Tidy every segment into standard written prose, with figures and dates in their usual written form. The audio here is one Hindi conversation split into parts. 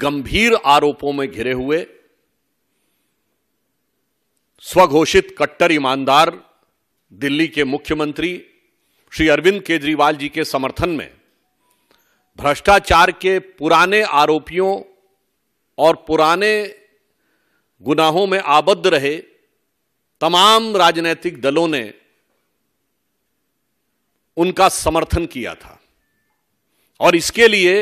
गंभीर आरोपों में घिरे हुए स्वघोषित कट्टर ईमानदार दिल्ली के मुख्यमंत्री श्री अरविंद केजरीवाल जी के समर्थन में भ्रष्टाचार के पुराने आरोपियों और पुराने गुनाहों में आबद्ध रहे तमाम राजनीतिक दलों ने उनका समर्थन किया था और इसके लिए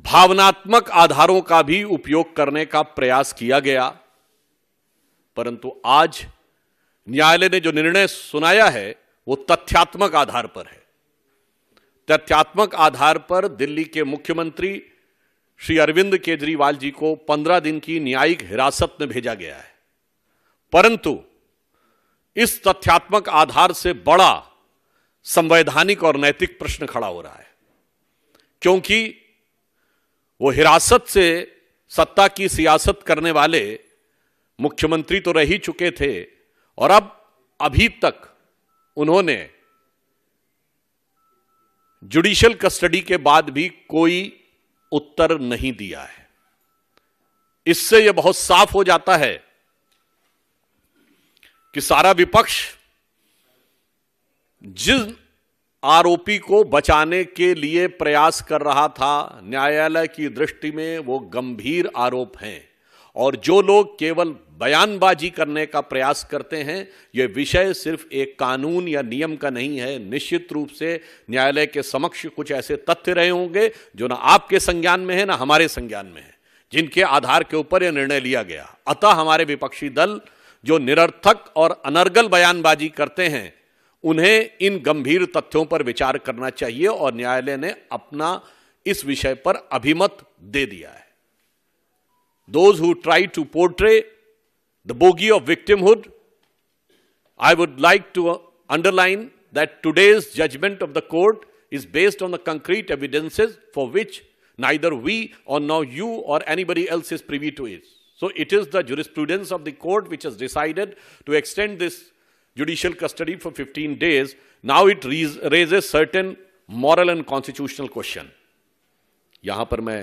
भावनात्मक आधारों का भी उपयोग करने का प्रयास किया गया। परंतु आज न्यायालय ने जो निर्णय सुनाया है वो तथ्यात्मक आधार पर है। तथ्यात्मक आधार पर दिल्ली के मुख्यमंत्री श्री अरविंद केजरीवाल जी को 15 दिन की न्यायिक हिरासत में भेजा गया है। परंतु इस तथ्यात्मक आधार से बड़ा संवैधानिक और नैतिक प्रश्न खड़ा हो रहा है, क्योंकि वो हिरासत से सत्ता की सियासत करने वाले मुख्यमंत्री तो रह ही चुके थे और अब अभी तक उन्होंने जुडिशियल कस्टडी के बाद भी कोई उत्तर नहीं दिया है। इससे यह बहुत साफ हो जाता है कि सारा विपक्ष जिस आरोपी को बचाने के लिए प्रयास कर रहा था, न्यायालय की दृष्टि में वो गंभीर आरोप हैं और जो लोग केवल बयानबाजी करने का प्रयास करते हैं, यह विषय सिर्फ एक कानून या नियम का नहीं है। निश्चित रूप से न्यायालय के समक्ष कुछ ऐसे तथ्य रहे होंगे जो ना आपके संज्ञान में है ना हमारे संज्ञान में है, जिनके आधार के ऊपर यह निर्णय लिया गया। अतः हमारे विपक्षी दल जो निरर्थक और अनर्गल बयानबाजी करते हैं, उन्हें इन गंभीर तथ्यों पर विचार करना चाहिए और न्यायालय ने अपना इस विषय पर अभिमत दे दिया है। Those who try to portray the bogey of victimhood, I would like to underline that today's judgment of the court is based on the concrete evidences for which neither we or now you or anybody else is privy to it. So it is the jurisprudence of the court which has decided to extend this judicial custody for 15 days. Now it raises certain moral and constitutional question. यहां पर मैं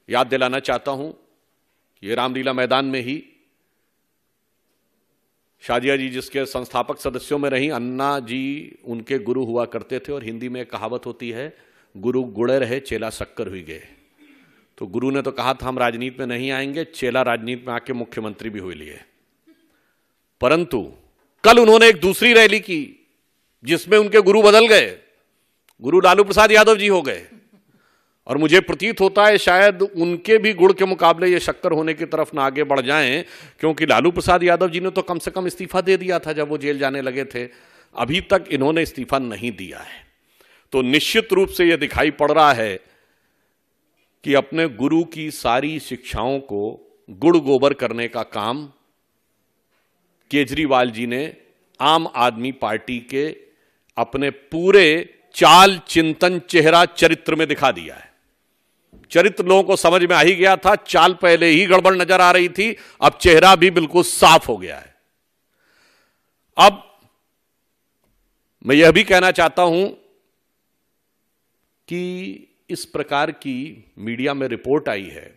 याद दिलाना चाहता हूं कि ये रामलीला मैदान में ही शादिया जी जिसके संस्थापक सदस्यों में रही, अन्ना जी उनके गुरु हुआ करते थे और हिंदी में एक कहावत होती है, गुरु गुड़े रहे चेला शक्कर हुई गए। तो गुरु ने तो कहा था हम राजनीति में नहीं आएंगे, चेला राजनीति में आके मुख्यमंत्री भी हुए लिए। परंतु कल उन्होंने एक दूसरी रैली की जिसमें उनके गुरु बदल गए, गुरु लालू प्रसाद यादव जी हो गए और मुझे प्रतीत होता है शायद उनके भी गुड़ के मुकाबले ये शक्कर होने की तरफ ना आगे बढ़ जाएं, क्योंकि लालू प्रसाद यादव जी ने तो कम से कम इस्तीफा दे दिया था जब वो जेल जाने लगे थे। अभी तक इन्होंने इस्तीफा नहीं दिया है। तो निश्चित रूप से यह दिखाई पड़ रहा है कि अपने गुरु की सारी शिक्षाओं को गुड़ गोबर करने का काम केजरीवाल जी ने आम आदमी पार्टी के अपने पूरे चाल चिंतन चेहरा चरित्र में दिखा दिया है। चरित्र लोगों को समझ में आ ही गया था, चाल पहले ही गड़बड़ नजर आ रही थी, अब चेहरा भी बिल्कुल साफ हो गया है। अब मैं यह भी कहना चाहता हूं कि इस प्रकार की मीडिया में रिपोर्ट आई है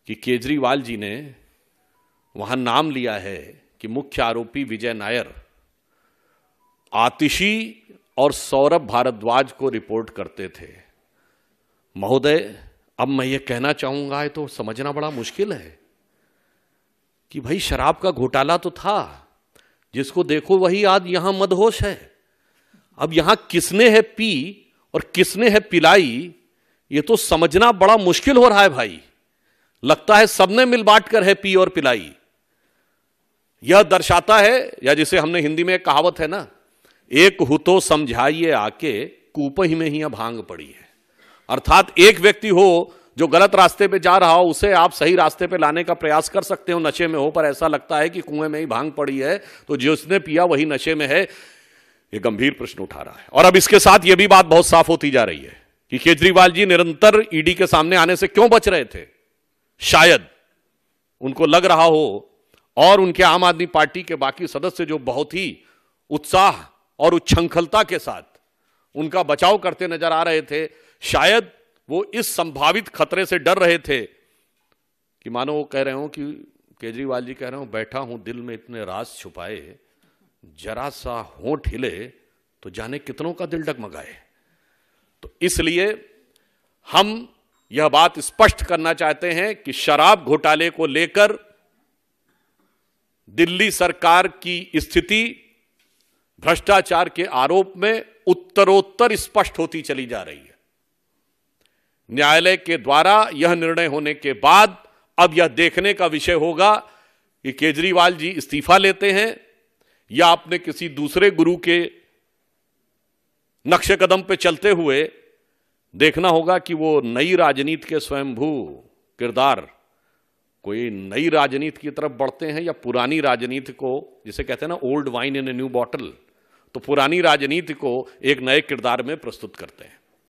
कि केजरीवाल जी ने वहां नाम लिया है कि मुख्य आरोपी विजय नायर आतिशी और सौरभ भारद्वाज को रिपोर्ट करते थे। महोदय, अब मैं ये कहना चाहूंगा, ये तो समझना बड़ा मुश्किल है कि भाई शराब का घोटाला तो था, जिसको देखो वही आज यहां मदहोश है। अब यहां किसने है पी और किसने है पिलाई, ये तो समझना बड़ा मुश्किल हो रहा है भाई। लगता है सबने मिल बांट कर है पी और पिलाई। यह दर्शाता है, या जिसे हमने हिंदी में एक कहावत है ना, एक हु तो समझाइए आके कूप ही में ही भांग पड़ी है। अर्थात एक व्यक्ति हो जो गलत रास्ते पे जा रहा हो, उसे आप सही रास्ते पे लाने का प्रयास कर सकते हो, नशे में हो, पर ऐसा लगता है कि कुएं में ही भांग पड़ी है, तो जिसने पिया वही नशे में है। यह गंभीर प्रश्न उठा रहा है। और अब इसके साथ यह भी बात बहुत साफ होती जा रही है कि केजरीवाल जी निरंतर ईडी के सामने आने से क्यों बच रहे थे। शायद उनको लग रहा हो और उनके आम आदमी पार्टी के बाकी सदस्य जो बहुत ही उत्साह और उच्छृंखलता के साथ उनका बचाव करते नजर आ रहे थे, शायद वो इस संभावित खतरे से डर रहे थे कि मानो वो कह रहे हो कि केजरीवाल जी कह रहे हो बैठा हूं दिल में इतने राज छुपाए, जरा सा होंठ हिले तो जाने कितनों का दिल डगमगाए। तो इसलिए हम यह बात स्पष्ट करना चाहते हैं कि शराब घोटाले को लेकर दिल्ली सरकार की स्थिति भ्रष्टाचार के आरोप में उत्तरोत्तर स्पष्ट होती चली जा रही है। न्यायालय के द्वारा यह निर्णय होने के बाद अब यह देखने का विषय होगा कि केजरीवाल जी इस्तीफा लेते हैं या अपने किसी दूसरे गुरु के नक्शे कदम पे चलते हुए देखना होगा कि वो नई राजनीति के स्वयंभू किरदार कोई नई राजनीति की तरफ बढ़ते हैं या पुरानी राजनीति को, जिसे कहते हैं ना old wine in a new bottle, तो पुरानी राजनीति को एक नए किरदार में प्रस्तुत करते हैं।